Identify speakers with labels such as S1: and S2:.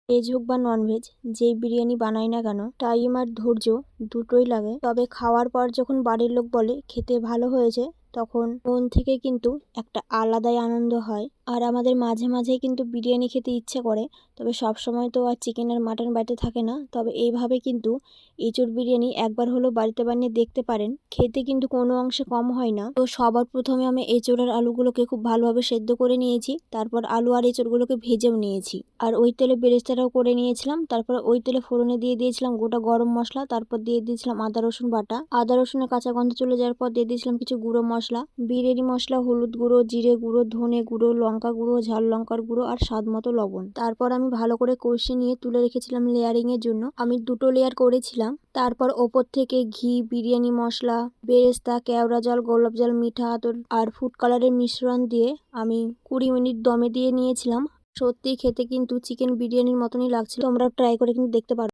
S1: Veg হোক বা non veg যেই বিরিয়ানি বানাই না কেন টাইম আর ধৈর্য দুটোই লাগে। তবে খাওয়ার পর যখন বাড়ির লোক বলে খেতে ভালো হয়েছে তখন মন থেকে কিন্তু একটা আলাদাই আনন্দ হয়। আর আমাদের মাঝে মাঝেই কিন্তু বিরিয়ানি খেতে ইচ্ছে করে, তবে সব সময় তো আর চিকেন আর মাটন বাড়িতে থাকে না। তবে এইভাবে কিন্তু এঁচোড় বিরিয়ানি একবার হলেও বাড়িতে বানিয়ে দেখতে পারেন, খেতে কিন্তু কোনো অংশে কম হয় না। তো সবার প্রথমে আমি এঁচোড়ের আলুগুলোকে খুব ভালোভাবে সেদ্ধ করে নিয়েছি, তারপর আলু আর এঁচোড়গুলোকে ভেজেও নিয়েছি আর ওই তেলে বেরেস্তাটাও করে নিয়েছিলাম। তারপর ওই তেলে ফোড়নে দিয়ে দিয়েছিলাম গোটা গরম মশলা, তারপর দিয়ে দিয়েছিলাম আদা রসুন বাটা। আদা রসুনের কাঁচা গন্ধ চলে যাওয়ার পর দিয়ে দিয়েছিলাম কিছু গুঁড়ো মশলা, বিরিয়ানি মশলা, হলুদ গুঁড়ো, জিরে গুঁড়ো, ধনে গুঁড়ো, লঙ্কা গুঁড়ো, ঝাল লঙ্কার গুঁড়ো আর স্বাদ মতো লবণ। তারপর আমি ভালো করে কষিয়ে নিয়ে তুলে রেখেছিলাম লেয়ারিং এর জন্য। আমি 2টো লেয়ার করেছিলাম। তারপর ওপর থেকে ঘি, বিরিয়ানি মশলা, বেরেস্তা, কেওড়া জল, গোলাপ জল, মিঠা আতর আর ফুড কালারের মিশ্রণ দিয়ে আমি 20 মিনিট দমে দিয়ে নিয়েছিলাম। সত্যি খেতে কিন্তু চিকেন বিরিয়ানির মতনই লাগছিল। তোমরাও ট্রাই করে কিন্তু দেখতে পারো।